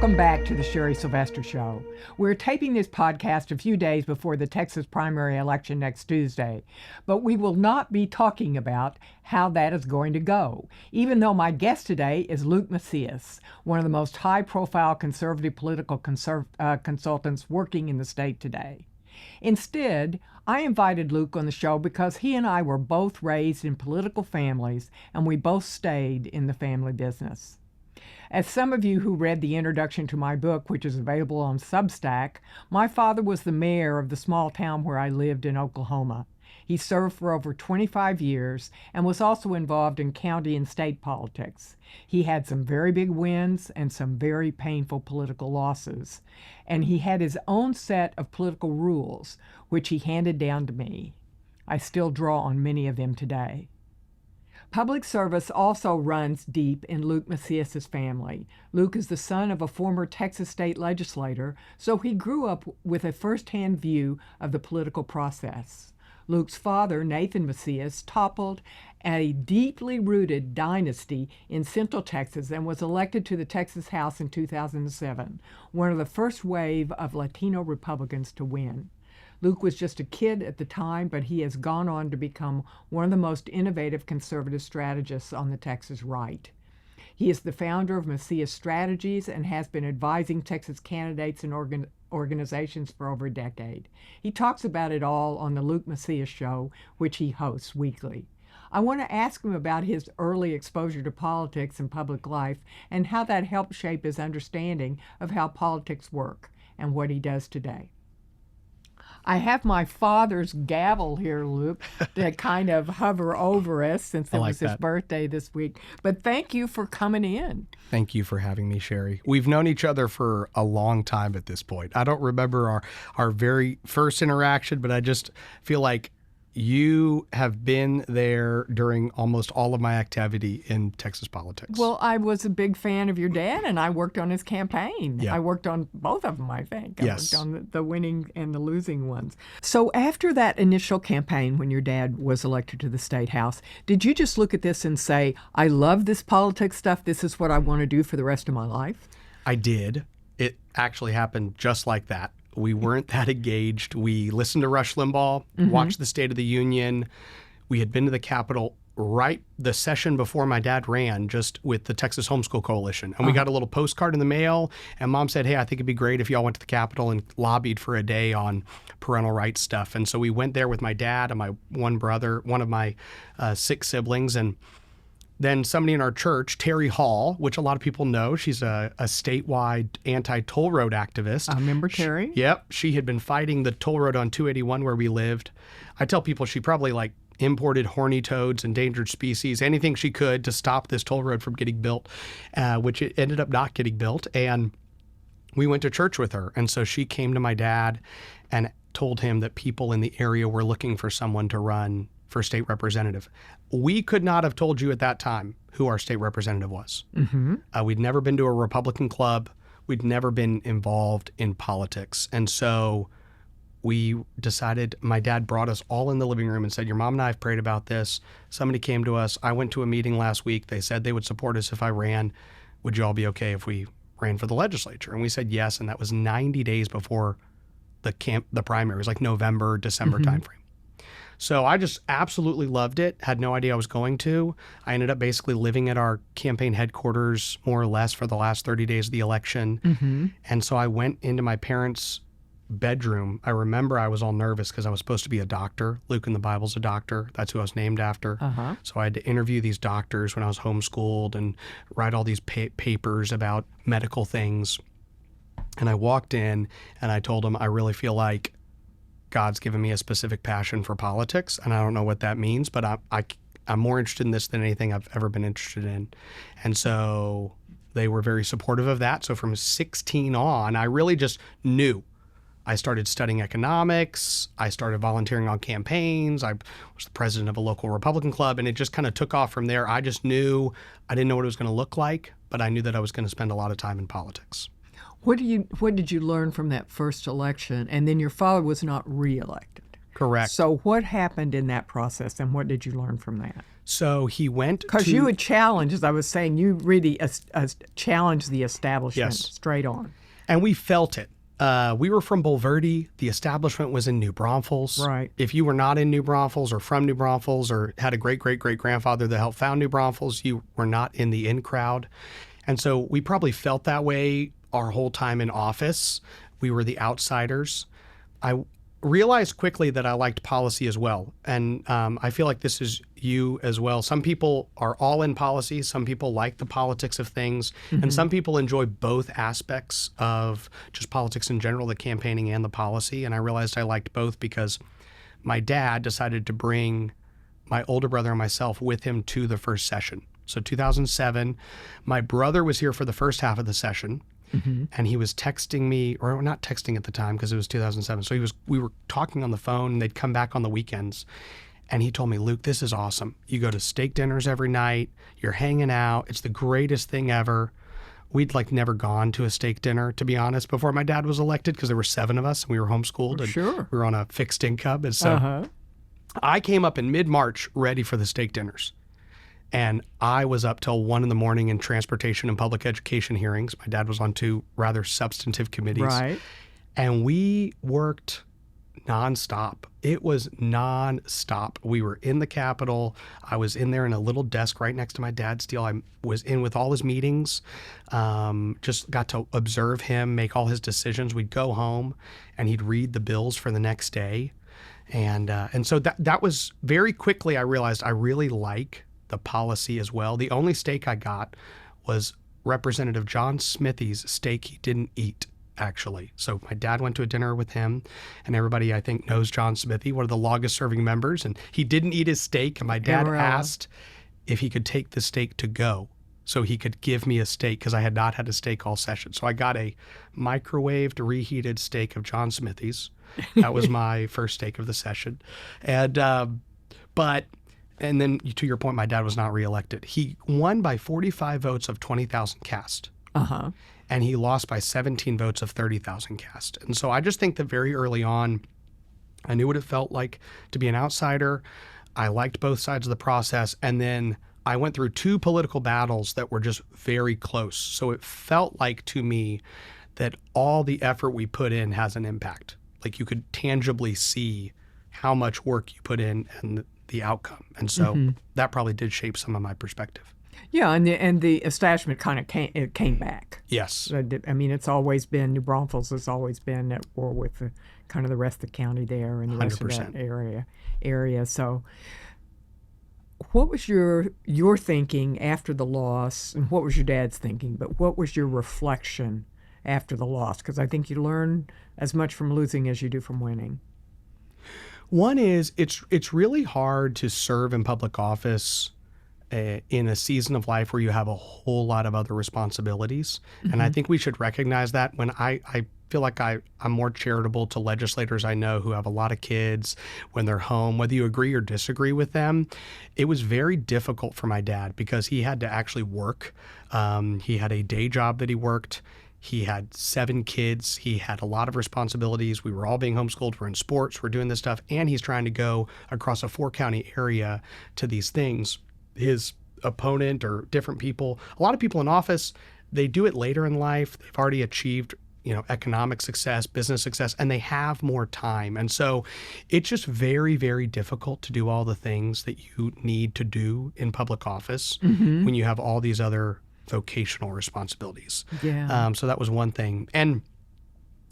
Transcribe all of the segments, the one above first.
Welcome back to the Sherry Sylvester Show. We're taping this podcast a few days before the Texas primary election next Tuesday, but we will not be talking about how that is going to go, even though my guest today is Luke Macias, one of the most high-profile conservative political consultants working in the state today. Instead, I invited Luke on the show because he and I were both raised in political families, and we both stayed in the family business. As some of you who read the introduction to my book, which is available on Substack, my father was the mayor of the small town where I lived in Oklahoma. He served for over 25 years and was also involved in county and state politics. He had some very big wins and some very painful political losses. And he had his own set of political rules, which he handed down to me. I still draw on many of them today. Public service also runs deep in Luke Macias' family. Luke is the son of a former Texas state legislator, so he grew up with a first-hand view of the political process. Luke's father, Nathan Macias, toppled a deeply rooted dynasty in Central Texas and was elected to the Texas House in 2007, one of the first wave of Latino Republicans to win. Luke was just a kid at the time, but he has gone on to become one of the most innovative conservative strategists on the Texas right. He is the founder of Macias Strategies and has been advising Texas candidates and organizations for over a decade. He talks about it all on the Luke Macias Show, which he hosts weekly. I want to ask him about his early exposure to politics and public life and how that helped shape his understanding of how politics work and what he does today. I have my father's gavel here, Luke, to kind of hover over us since it was his birthday this week. But thank you for coming in. Thank you for having me, Sherry. We've known each other for a long time at this point. I don't remember our very first interaction, but I just feel like you have been there during almost all of my activity in Texas politics. Well, I was a big fan of your dad, and I worked on his campaign. Yeah. I worked on both of them, I think. Yes. I worked on the winning and the losing ones. So after that initial campaign, when your dad was elected to the state house, did you just look at this and say, I love this politics stuff, this is what I want to do for the rest of my life? I did. It actually happened just like that. We weren't that engaged. We listened to Rush Limbaugh, watched the State of the Union. We had been to the Capitol right the session before my dad ran, just with the Texas Homeschool Coalition. And we got a little postcard in the mail, and Mom said, hey, I think it'd be great if y'all went to the Capitol and lobbied for a day on parental rights stuff. And so we went there with my dad and my one brother, one of my 6 siblings, and then somebody in our church, Terry Hall, which a lot of people know, she's a statewide anti-toll road activist. I remember Terry. She had been fighting the toll road on 281 where we lived. I tell people she probably imported horny toads, endangered species, anything she could to stop this toll road from getting built, which it ended up not getting built. And we went to church with her. And so she came to my dad and told him that people in the area were looking for someone to run for state representative. We could not have told you at that time who our state representative was. We'd never been to a Republican club. We'd never been involved in politics. And so we decided, my dad brought us all in the living room and said, your mom and I have prayed about this. Somebody came to us. I went to a meeting last week. They said they would support us if I ran. Would you all be okay if we ran for the legislature? And we said yes. And that was 90 days before the primary. It was like November, December timeframe. So I just absolutely loved it. Had no idea I was going to. I ended up basically living at our campaign headquarters more or less for the last 30 days of the election. And so I went into my parents' bedroom. I remember I was all nervous because I was supposed to be a doctor. Luke in the Bible's a doctor. That's who I was named after. So I had to interview these doctors when I was homeschooled and write all these papers about medical things. And I walked in and I told them, I really feel like God's given me a specific passion for politics, and I don't know what that means, but I'm more interested in this than anything I've ever been interested in. And so they were very supportive of that. So from 16 on, I really just knew. I started studying economics. I started volunteering on campaigns. I was the president of a local Republican club, and it just kind of took off from there. I just knew, I didn't know what it was going to look like, but I knew that I was going to spend a lot of time in politics. What did you learn from that first election? And then your father was not reelected. Correct. So what happened in that process, and what did you learn from that? So he went Because to... you would challenge, as I was saying, you really challenged the establishment Yes. straight on. And we felt it. We were from Bulverde. The establishment was in New Braunfels. Right. If you were not in New Braunfels or from New Braunfels or had a great-great-great-grandfather that helped found New Braunfels, you were not in the in crowd. And so we probably felt that way our whole time in office. We were the outsiders. I realized quickly that I liked policy as well. And I feel like this is you as well. Some people are all in policy. Some people like the politics of things. And some people enjoy both aspects of just politics in general, the campaigning and the policy. And I realized I liked both because my dad decided to bring my older brother and myself with him to the first session. So 2007, my brother was here for the first half of the session. And he was texting me, or not texting at the time because it was 2007. So we were talking on the phone, and they'd come back on the weekends. And he told me, Luke, this is awesome. You go to steak dinners every night. You're hanging out. It's the greatest thing ever. We'd never gone to a steak dinner, to be honest, before my dad was elected because there were 7 of us and we were homeschooled. And Sure. we were on a fixed income. And so I came up in mid-March ready for the steak dinners. And I was up till 1 a.m. in transportation and public education hearings. My dad was on 2 rather substantive committees. Right. And we worked nonstop. It was nonstop. We were in the Capitol. I was in there in a little desk right next to my dad's deal. I was in with all his meetings, just got to observe him make all his decisions. We'd go home and he'd read the bills for the next day. And so that was very quickly I realized I really like the policy as well. The only steak I got was Representative John Smithy's steak he didn't eat, actually. So my dad went to a dinner with him, and everybody I think knows John Smithy, one of the longest serving members, and he didn't eat his steak, and my dad asked if he could take the steak to go so he could give me a steak because I had not had a steak all session. So I got a microwaved, reheated steak of John Smithy's. That was my first steak of the session. And then to your point, my dad was not reelected. He won by 45 votes of 20,000 cast. And he lost by 17 votes of 30,000 cast. And so I just think that very early on, I knew what it felt like to be an outsider. I liked both sides of the process. And then I went through 2 political battles that were just very close. So it felt like to me that all the effort we put in has an impact. Like you could tangibly see how much work you put in and the outcome. And so that probably did shape some of my perspective. Yeah, and the establishment kind of came back. Yes. I mean, it's always been, New Braunfels has always been at war with kind of the rest of the county there and the rest 100%. of that area. So what was your thinking after the loss, and what was your dad's thinking, but what was your reflection after the loss? Because I think you learn as much from losing as you do from winning. One is it's really hard to serve in public office in a season of life where you have a whole lot of other responsibilities. And I think we should recognize that. When I feel like I'm more charitable to legislators I know who have a lot of kids when they're home, whether you agree or disagree with them. It was very difficult for my dad because he had to actually work. He had a day job that he worked. He had 7 kids. He had a lot of responsibilities. We were all being homeschooled. We're in sports. We're doing this stuff. And he's trying to go across a 4-county area to these things. His opponent or different people, a lot of people in office, they do it later in life. They've already achieved, economic success, business success, and they have more time. And so it's just very, very difficult to do all the things that you need to do in public office when you have all these other vocational responsibilities. Yeah. So that was one thing. And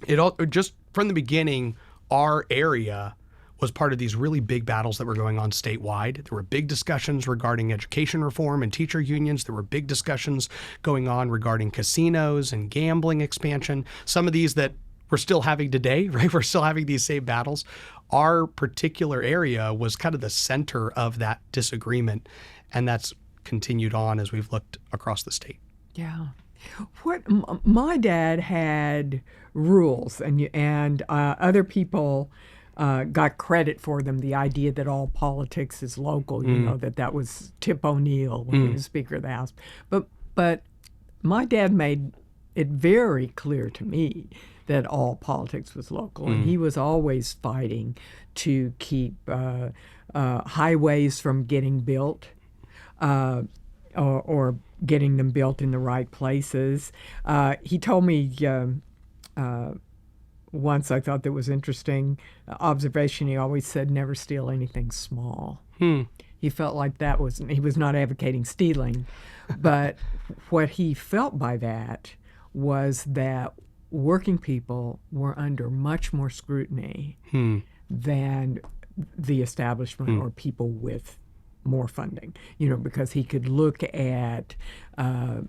it all just from the beginning, our area was part of these really big battles that were going on statewide. There were big discussions regarding education reform and teacher unions. There were big discussions going on regarding casinos and gambling expansion. Some of these that we're still having today, right? We're still having these same battles. Our particular area was kind of the center of that disagreement. And that's continued on as we've looked across the state. Yeah. My dad had rules, and other people got credit for them. The idea that all politics is local, that was Tip O'Neill when he was Speaker of the House. But my dad made it very clear to me that all politics was local, and he was always fighting to keep highways from getting built, or getting them built in the right places. He told me once, I thought that was interesting observation. He always said, "Never steal anything small." He felt like he was not advocating stealing, but what he felt by that was that working people were under much more scrutiny than the establishment or people with more funding, because he could look at, from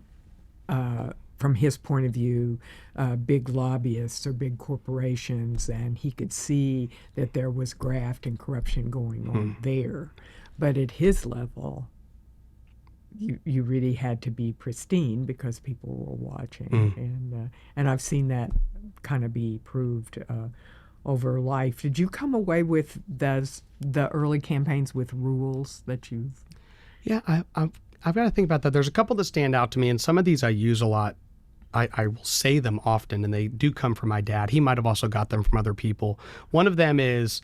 his point of view, big lobbyists or big corporations, and he could see that there was graft and corruption going on there. But at his level, you really had to be pristine because people were watching, and I've seen that kind of be proved over life. Did you come away with the early campaigns with rules that you've? Yeah, I've got to think about that. There's a couple that stand out to me, and some of these I use a lot. I will say them often, and they do come from my dad. He might have also got them from other people. One of them is,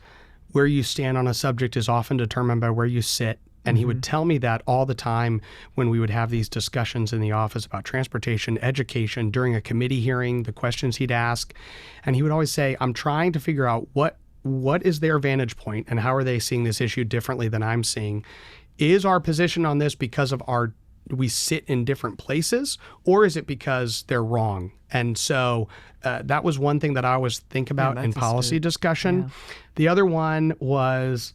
where you stand on a subject is often determined by where you sit. And he would tell me that all the time when we would have these discussions in the office about transportation, education, during a committee hearing, the questions he'd ask. And he would always say, I'm trying to figure out what is their vantage point and how are they seeing this issue differently than I'm seeing? Is our position on this because of we sit in different places, or is it because they're wrong? And so that was one thing that I always think about in policy discussion. Yeah. The other one was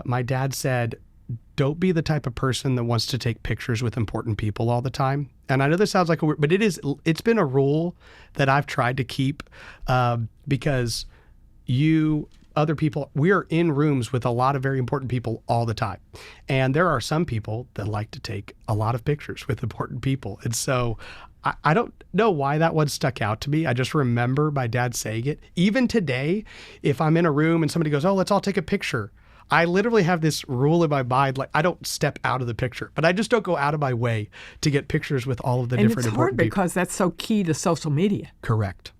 my dad said, don't be the type of person that wants to take pictures with important people all the time. And I know this sounds like but it's been a rule that I've tried to keep because other people, we are in rooms with a lot of very important people all the time. And there are some people that like to take a lot of pictures with important people. And so I don't know why that one stuck out to me. I just remember my dad saying it. Even today, if I'm in a room and somebody goes, oh, let's all take a picture, I literally have this rule in my mind, like I don't step out of the picture, but I just don't go out of my way to get pictures with all of the different important people. And it's hard because that's so key to social media. Correct.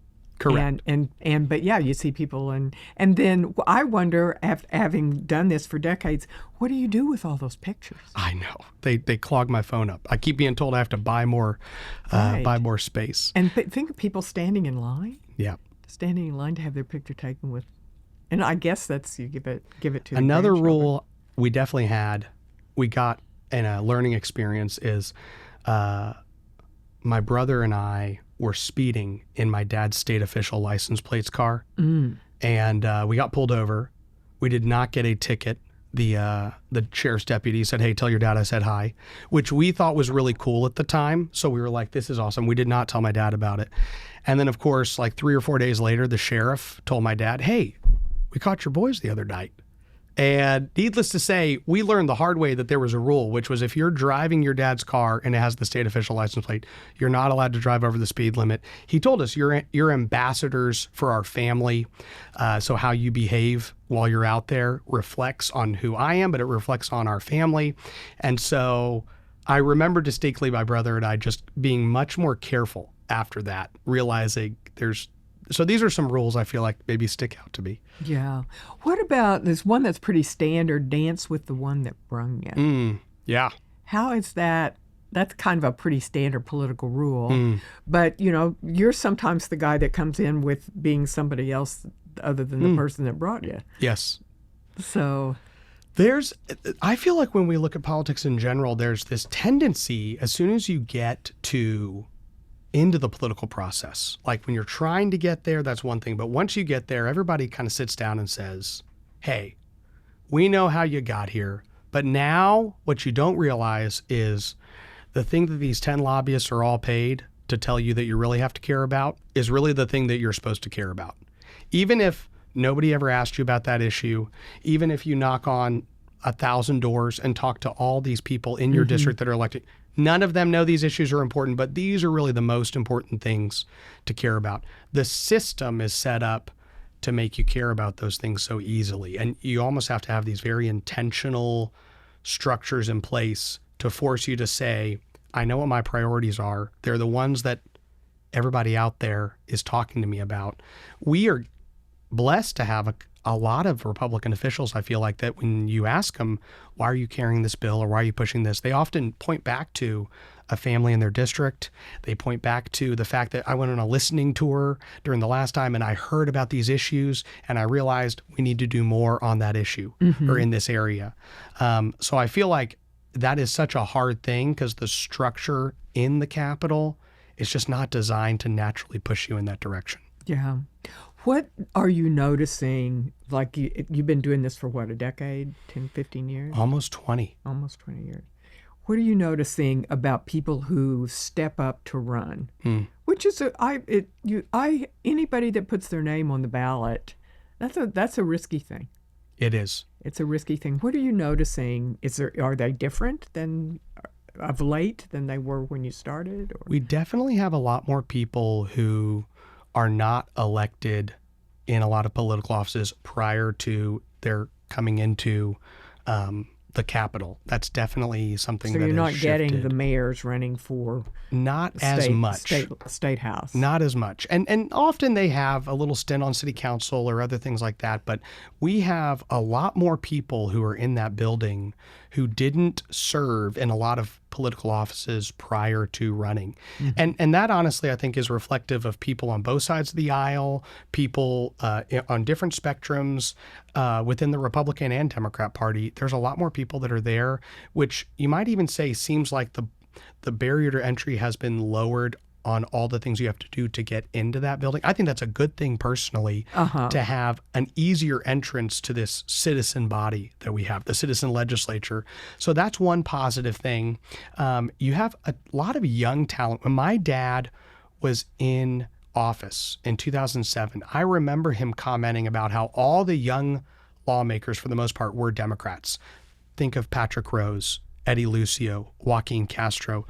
But yeah, you see people and then I wonder, having done this for decades, what do you do with all those pictures? I know they clog my phone up. I keep being told I have to buy more space. And think of people standing in line. Yeah, standing in line to have their picture taken with. And I guess that's, you give it to another rule we definitely we got in a learning experience is my brother and I were speeding in my dad's state official license plates car. And we got pulled over. We did not get a ticket. The sheriff's deputy said, hey, tell your dad I said hi, which we thought was really cool at the time. So we were like, this is awesome. We did not tell my dad about it. And then, of course, like 3 or 4 days later, the sheriff told my dad, hey, we caught your boys the other night. And needless to say, we learned the hard way that there was a rule, which was if you're driving your dad's car and it has the state official license plate, you're not allowed to drive over the speed limit. He told us, you're ambassadors for our family. So how you behave while you're out there reflects on who I am, but it reflects on our family. And so I remember distinctly my brother and I just being much more careful after that, realizing so these are some rules I feel like maybe stick out to me. Yeah. What about this one that's pretty standard, dance with the one that brung you? Yeah. How is that? That's kind of a pretty standard political rule. But, you're sometimes the guy that comes in with being somebody else other than the person that brought you. Yes. So I feel like when we look at politics in general, there's this tendency, as soon as you get into the political process. Like when you're trying to get there, that's one thing. But once you get there, everybody kind of sits down and says, hey, we know how you got here. But now what you don't realize is the thing that these 10 lobbyists are all paid to tell you that you really have to care about is really the thing that you're supposed to care about. Even if nobody ever asked you about that issue, even if you knock on 1,000 doors and talk to all these people in your district that are elected, none of them know these issues are important, but these are really the most important things to care about. The system is set up to make you care about those things so easily. And you almost have to have these very intentional structures in place to force you to say, I know what my priorities are. They're the ones that everybody out there is talking to me about. We are blessed to have a lot of Republican officials, I feel like, that when you ask them, why are you carrying this bill or why are you pushing this? They often point back to a family in their district. They point back to the fact that I went on a listening tour during the last time and I heard about these issues and I realized we need to do more on that issue or in this area. So I feel like that is such a hard thing because the structure in the Capitol is just not designed to naturally push you in that direction. Yeah. What are you noticing? Like you've been doing this for what, a decade, 10, 15 years? Almost 20. Almost 20 years. What are you noticing about people who step up to run? Which is anybody that puts their name on the ballot, that's a risky thing. It is. It's a risky thing. What are you noticing? Are they different than of late than they were when you started? Or? We definitely have a lot more people who are not elected in a lot of political offices prior to their coming into the Capitol. That's definitely something that has shifted. So you're not getting the mayors running for as much. State house. Not as much. And often they have a little stint on city council or other things like that. But we have a lot more people who are in that building who didn't serve in a lot of political offices prior to running. And that honestly, I think, is reflective of people on both sides of the aisle, people on different spectrums within the Republican and Democrat Party. There's a lot more people that are there, which you might even say seems like the barrier to entry has been lowered on all the things you have to do to get into that building. I think that's a good thing personally, to have an easier entrance to this citizen body that we have, the citizen legislature. So that's one positive thing. You have a lot of young talent. When my dad was in office in 2007, I remember him commenting about how all the young lawmakers, for the most part, were Democrats. Think of Patrick Rose, Eddie Lucio, Joaquin Castro.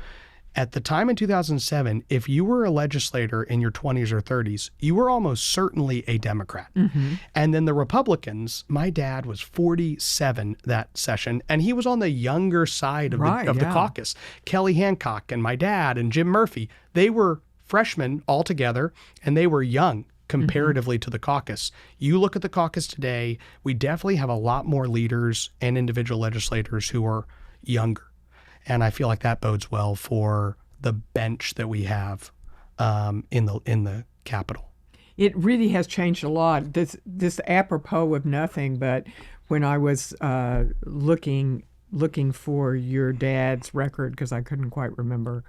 At the time in 2007, if you were a legislator in your 20s or 30s, you were almost certainly a Democrat. And then the Republicans, my dad was 47 that session, and he was on the younger side of the caucus. Kelly Hancock and my dad and Jim Murphy, they were freshmen altogether, and they were young comparatively to the caucus. You look at the caucus today, we definitely have a lot more leaders and individual legislators who are younger. And I feel like that bodes well for the bench that we have in the Capitol. It really has changed a lot. This apropos of nothing, but when I was looking for your dad's record, because I couldn't quite remember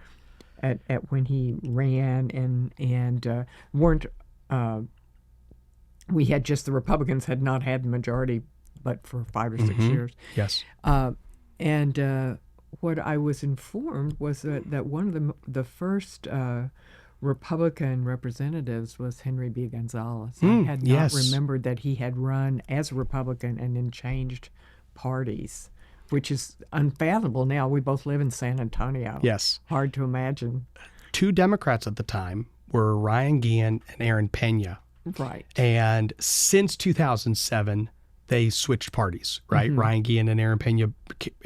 at when he ran and weren't. We had just the Republicans had not had the majority, but for 5 or 6 years. Yes. What I was informed was that one of the first Republican representatives was Henry B. Gonzalez. I had not remembered that he had run as a Republican and then changed parties, which is unfathomable now. We both live in San Antonio. Yes. Hard to imagine. 2 Democrats at the time were Ryan Guillen and Aaron Pena. Right. And since 2007, they switched parties, right? Ryan Guillen and Aaron Pena,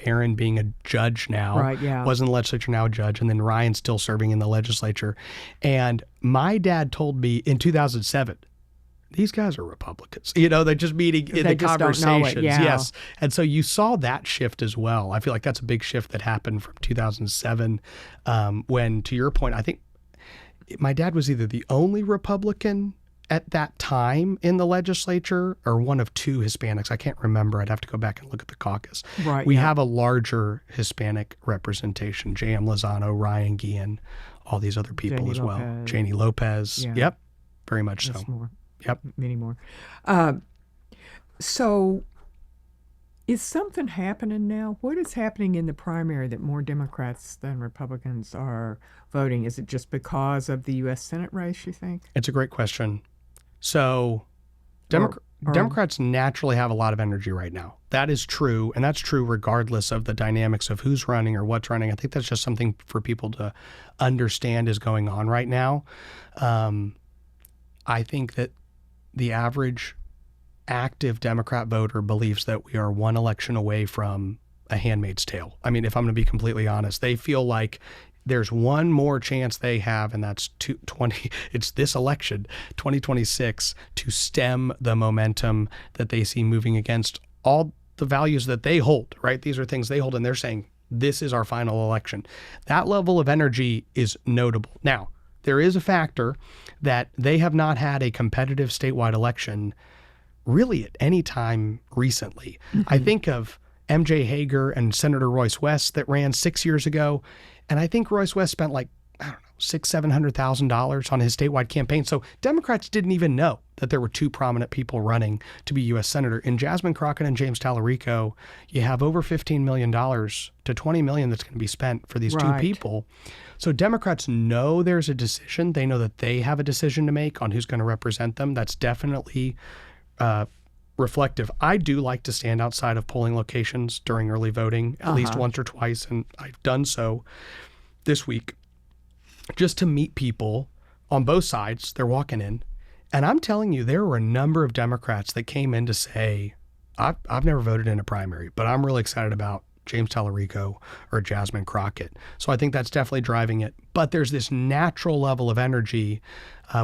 Aaron being a judge now, was in the legislature, now a judge, and then Ryan still serving in the legislature. And my dad told me in 2007, these guys are Republicans. You know, they're just meeting in the conversations. Yes. And so you saw that shift as well. I feel like that's a big shift that happened from 2007 when, to your point, I think my dad was either the only Republican at that time in the legislature or one of 2 Hispanics. I can't remember. I'd have to go back and look at the caucus. Right. We have a larger Hispanic representation. J.M. Lozano, Ryan Guillen, all these other people as well. Janie Lopez. Yeah. Yep. Very much There's so. More. Yep. Many more. So is something happening now? What is happening in the primary that more Democrats than Republicans are voting? Is it just because of the U.S. Senate race, you think? It's a great question. So Democrats naturally have a lot of energy right now. That is true, and that's true regardless of the dynamics of who's running or what's running. I think that's just something for people to understand is going on right now. I think that the average active Democrat voter believes that we are one election away from a Handmaid's Tale. I mean, if I'm going to be completely honest, they feel like there's one more chance they have, and that's it's this election, 2026, to stem the momentum that they see moving against all the values that they hold, right? These are things they hold, and they're saying, this is our final election. That level of energy is notable. Now, there is a factor that they have not had a competitive statewide election really at any time recently. I think of MJ Hager and Senator Royce West that ran 6 years ago. And I think Royce West spent like, I don't know, $600,000-$700,000 on his statewide campaign. So Democrats didn't even know that there were two prominent people running to be U.S. Senator. In Jasmine Crockett and James Tallarico, you have over $15 million to $20 million that's going to be spent for these two people. So Democrats know there's a decision. They know that they have a decision to make on who's going to represent them. That's definitely reflective. I do like to stand outside of polling locations during early voting at least once or twice, and I've done so this week just to meet people on both sides. They're walking in, and I'm telling you, there were a number of Democrats that came in to say, I've never voted in a primary, but I'm really excited about James Tallarico or Jasmine Crockett. So I think that's definitely driving it. But there's this natural level of energy.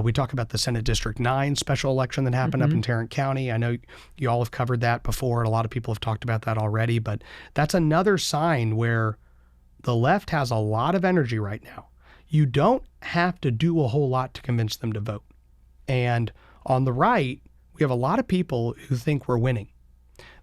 We talk about the Senate District 9 special election that happened up in Tarrant County. I know you all have covered that before, and a lot of people have talked about that already. But that's another sign where the left has a lot of energy right now. You don't have to do a whole lot to convince them to vote. And on the right, we have a lot of people who think we're winning.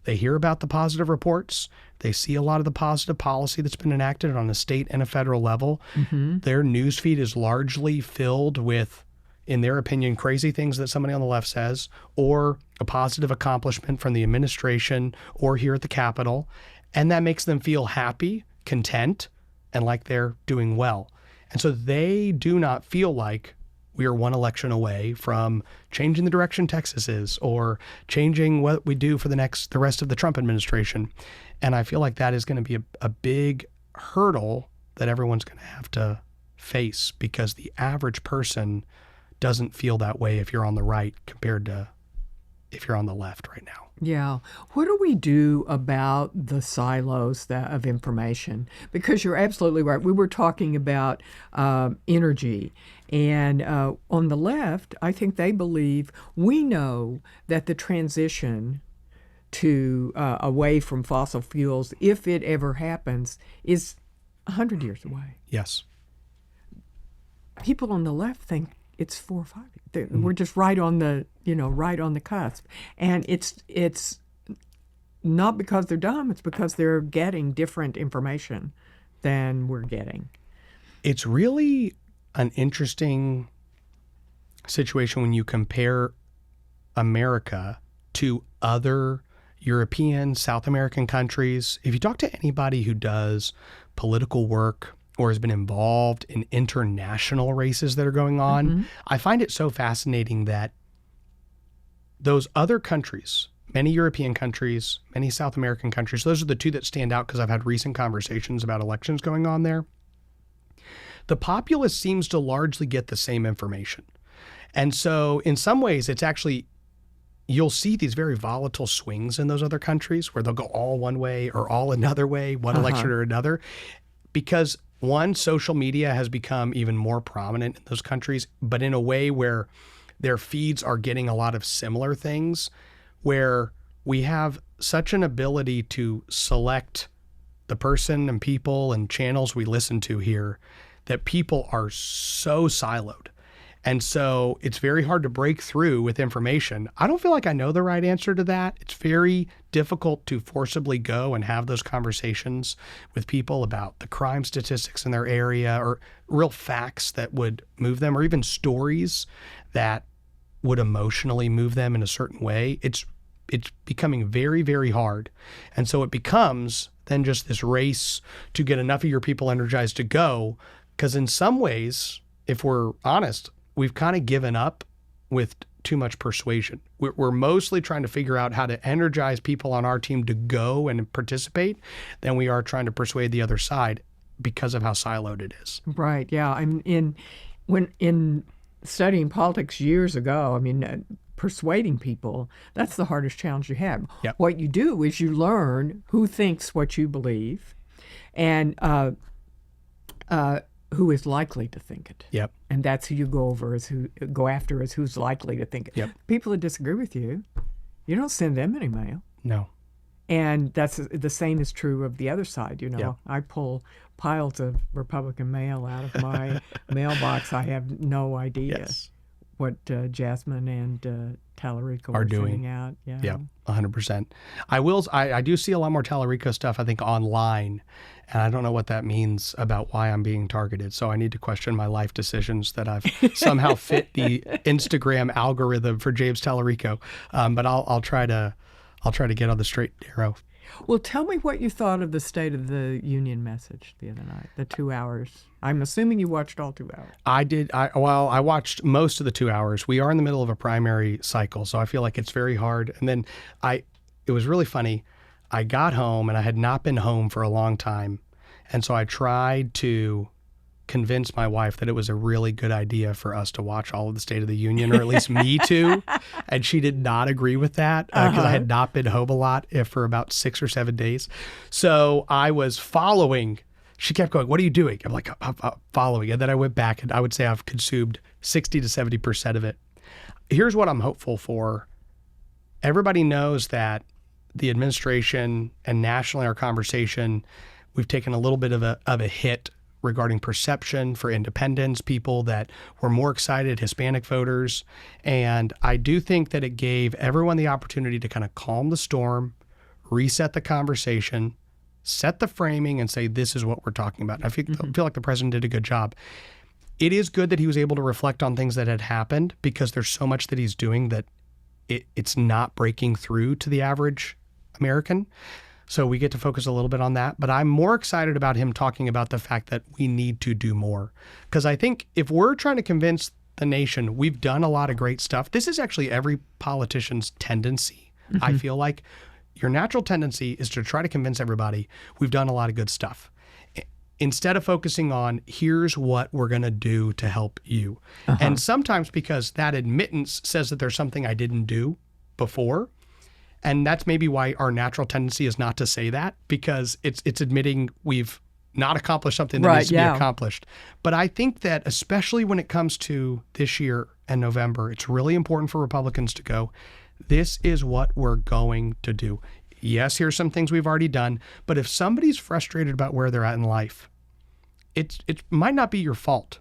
They hear about the positive reports. They see a lot of the positive policy that's been enacted on a state and a federal level. Their newsfeed is largely filled with, in their opinion, crazy things that somebody on the left says, or a positive accomplishment from the administration or here at the Capitol. And that makes them feel happy, content, and like they're doing well. And so they do not feel like we are one election away from changing the direction Texas is or changing what we do for the rest of the Trump administration. And I feel like that is going to be a big hurdle that everyone's going to have to face, because the average person doesn't feel that way if you're on the right compared to if you're on the left right now. Yeah. What do we do about the silos of information? Because you're absolutely right. We were talking about energy. And on the left, I think they believe we know that the transition to away from fossil fuels, if it ever happens, is 100 years away. Yes. People on the left think it's 4 or 5. We're just right on the cusp. And it's not because they're dumb. It's because they're getting different information than we're getting. It's really an interesting situation when you compare America to other European, South American countries. If you talk to anybody who does political work or has been involved in international races that are going on, I find it so fascinating that those other countries, many European countries, many South American countries, those are the two that stand out because I've had recent conversations about elections going on there. The populace seems to largely get the same information. And so in some ways, it's actually, you'll see these very volatile swings in those other countries where they'll go all one way or all another way, one election or another, because one, social media has become even more prominent in those countries, but in a way where their feeds are getting a lot of similar things, where we have such an ability to select the person and people and channels we listen to here that people are so siloed. And so it's very hard to break through with information. I don't feel like I know the right answer to that. It's very difficult to forcibly go and have those conversations with people about the crime statistics in their area or real facts that would move them, or even stories that would emotionally move them in a certain way. It's becoming very, very hard. And so it becomes then just this race to get enough of your people energized to go. Because in some ways, if we're honest, we've kind of given up with too much persuasion. We're mostly trying to figure out how to energize people on our team to go and participate than we are trying to persuade the other side because of how siloed it is. Right. Yeah. In studying politics years ago, persuading people, that's the hardest challenge you have. Yep. What you do is you learn who thinks what you believe, and who is likely to think it. Yep. And that's who you go after is who's likely to think it. Yep. People that disagree with you, you don't send them any mail. No. And that's the same is true of the other side. Yep. I pull piles of Republican mail out of my mailbox. I have no idea what Jasmine and Tallarico are doing sending out. Yeah. Yep. 100%. I do see a lot more Tallarico stuff, I think, online. And I don't know what that means about why I'm being targeted. So I need to question my life decisions that I've somehow fit the Instagram algorithm for James Tallarico. But I'll try to get on the straight and narrow. Well, tell me what you thought of the State of the Union message the other night, the 2 hours. I'm assuming you watched all 2 hours. I did. I watched most of the 2 hours. We are in the middle of a primary cycle, so I feel like it's very hard. And then it was really funny. I got home and I had not been home for a long time. And so I tried to convince my wife that it was a really good idea for us to watch all of the State of the Union, or at least me to. And she did not agree with that because I had not been home a lot for about 6 or 7 days. So I was following. She kept going, "What are you doing?" I'm like, I'm following. And then I went back and I would say I've consumed 60 to 70% of it. Here's what I'm hopeful for. Everybody knows that the administration and nationally our conversation, we've taken a little bit of a hit regarding perception for independents, people that were more excited, Hispanic voters. And I do think that it gave everyone the opportunity to kind of calm the storm, reset the conversation, set the framing, and say, this is what we're talking about. And I feel like the president did a good job. It is good that he was able to reflect on things that had happened, because there's so much that he's doing that it's not breaking through to the average American. So we get to focus a little bit on that. But I'm more excited about him talking about the fact that we need to do more. Because I think if we're trying to convince the nation we've done a lot of great stuff, this is actually every politician's tendency. I feel like your natural tendency is to try to convince everybody we've done a lot of good stuff, instead of focusing on here's what we're going to do to help you. And sometimes because that admittance says that there's something I didn't do before. And that's maybe why our natural tendency is not to say that, because it's admitting we've not accomplished something that needs to be accomplished. But I think that especially when it comes to this year and November, it's really important for Republicans to go, this is what we're going to do. Yes, here's some things we've already done, but if somebody's frustrated about where they're at in life, it might not be your fault,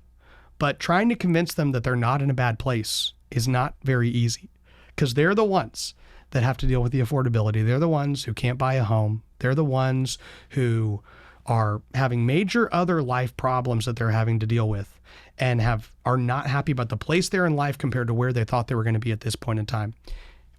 but trying to convince them that they're not in a bad place is not very easy, because they're the ones that have to deal with the affordability. They're the ones who can't buy a home. They're the ones who are having major other life problems that they're having to deal with, and are not happy about the place they're in life compared to where they thought they were going to be at this point in time.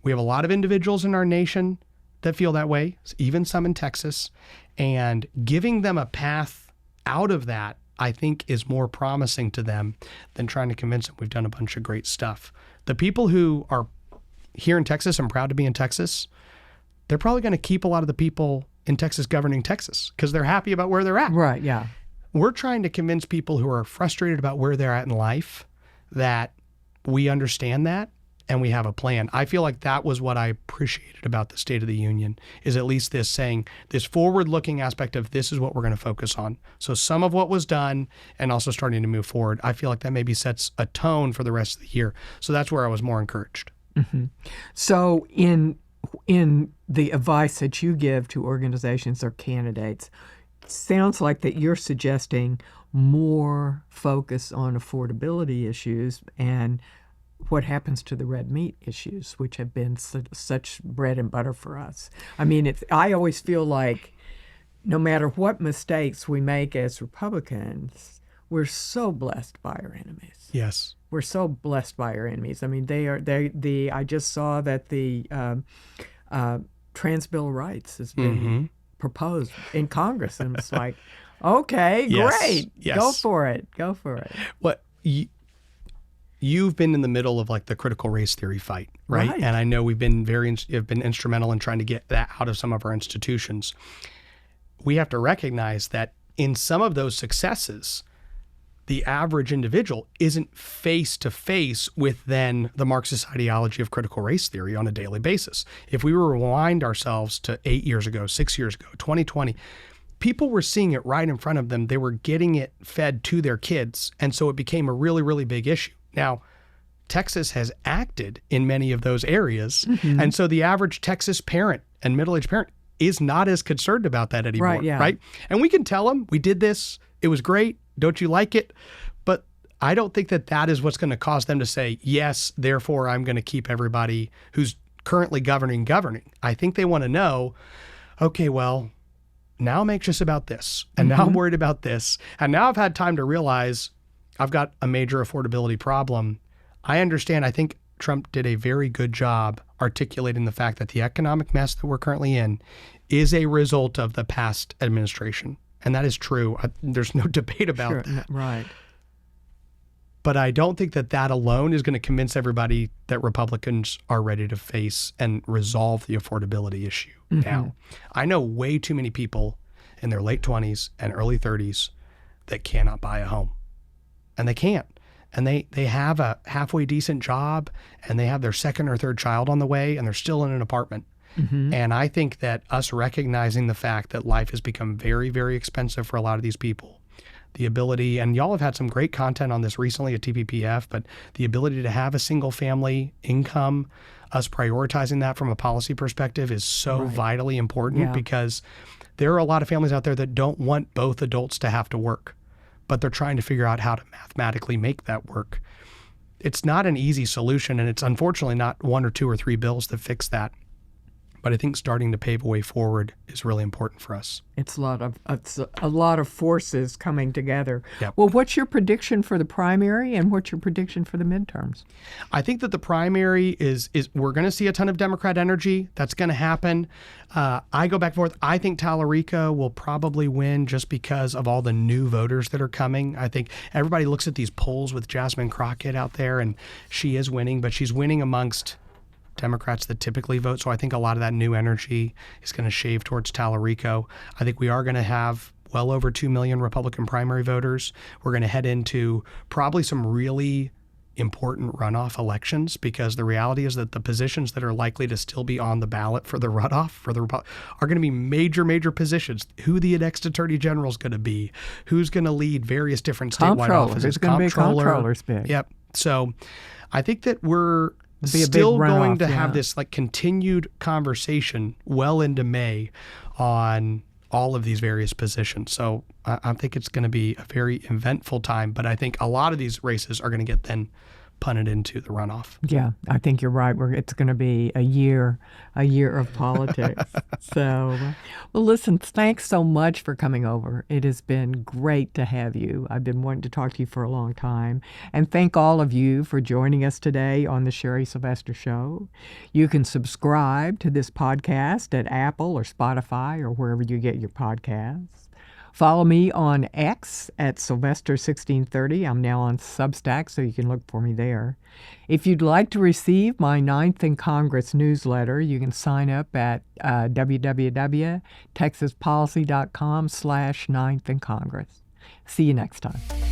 We have a lot of individuals in our nation that feel that way, even some in Texas, and giving them a path out of that, I think, is more promising to them than trying to convince them we've done a bunch of great stuff. The people who are here in Texas and proud to be in Texas, they're probably going to keep a lot of the people in Texas governing Texas because they're happy about where they're at. Right, yeah. We're trying to convince people who are frustrated about where they're at in life that we understand that and we have a plan. I feel like that was what I appreciated about the State of the Union, is at least this saying, this forward-looking aspect of this is what we're going to focus on. So some of what was done and also starting to move forward, I feel like that maybe sets a tone for the rest of the year. So that's where I was more encouraged. So in the advice that you give to organizations or candidates, it sounds like that you're suggesting more focus on affordability issues and what happens to the red meat issues, which have been such bread and butter for us. I mean, I always feel like no matter what mistakes we make as Republicans, we're so blessed by our enemies. Yes. We're so blessed by our enemies. I mean, I just saw that the Trans Bill of Rights has been proposed in Congress, and it's like, okay, great, go for it. What you've been in the middle of like the critical race theory fight, right? And I know have been instrumental in trying to get that out of some of our institutions. We have to recognize that in some of those successes, the average individual isn't face to face with then the Marxist ideology of critical race theory on a daily basis. If we rewind ourselves to 8 years ago, 6 years ago, 2020, people were seeing it right in front of them. They were getting it fed to their kids. And so it became a really, really big issue. Now, Texas has acted in many of those areas. And so the average Texas parent and middle-aged parent is not as concerned about that anymore, right? And we can tell them, we did this, it was great, don't you like it? But I don't think that that is what's going to cause them to say, yes, therefore I'm going to keep everybody who's currently governing. I think they want to know, okay, well, now I'm anxious about this, and now I'm worried about this, and now I've had time to realize I've got a major affordability problem. I understand. I think Trump did a very good job articulating the fact that the economic mess that we're currently in is a result of the past administration. And that is true. There's no debate about that. Right. But I don't think that that alone is going to convince everybody that Republicans are ready to face and resolve the affordability issue now. I know way too many people in their late 20s and early 30s that cannot buy a home. And they can't. And they have a halfway decent job, and they have their second or third child on the way, and they're still in an apartment. And I think that us recognizing the fact that life has become very, very expensive for a lot of these people, the ability, and y'all have had some great content on this recently at TPPF, but the ability to have a single family income, us prioritizing that from a policy perspective is so vitally important because there are a lot of families out there that don't want both adults to have to work, but they're trying to figure out how to mathematically make that work. It's not an easy solution, and it's unfortunately not one or two or three bills that fix that. But I think starting to pave a way forward is really important for us. It's a lot of forces coming together. Yep. Well, what's your prediction for the primary, and what's your prediction for the midterms? I think that the primary is we're going to see a ton of Democrat energy. That's going to happen. I go back and forth. I think Tallarico will probably win just because of all the new voters that are coming. I think everybody looks at these polls with Jasmine Crockett out there, and she is winning, but she's winning amongst Democrats that typically vote. So I think a lot of that new energy is going to shave towards Tallarico. I think we are going to have well over 2 million Republican primary voters. We're going to head into probably some really important runoff elections, because the reality is that the positions that are likely to still be on the ballot for the runoff for the are going to be major positions. Who the next attorney general is going to be, who's going to lead various different statewide offices. There's going to be a comptroller's pick. Yep. So I think that we're still going to have this like continued conversation well into May on all of these various positions. So I think it's going to be a very eventful time, but I think a lot of these races are going to get then punted into the runoff. Yeah, I think you're right. It's going to be a year of politics. So, well, listen, thanks so much for coming over. It has been great to have you. I've been wanting to talk to you for a long time. And thank all of you for joining us today on the Sherry Sylvester Show. You can subscribe to this podcast at Apple or Spotify or wherever you get your podcasts. Follow me on X at Sylvester1630. I'm now on Substack, so you can look for me there. If you'd like to receive my 9th in Congress newsletter, you can sign up at www.texaspolicy.com/9th in Congress. See you next time.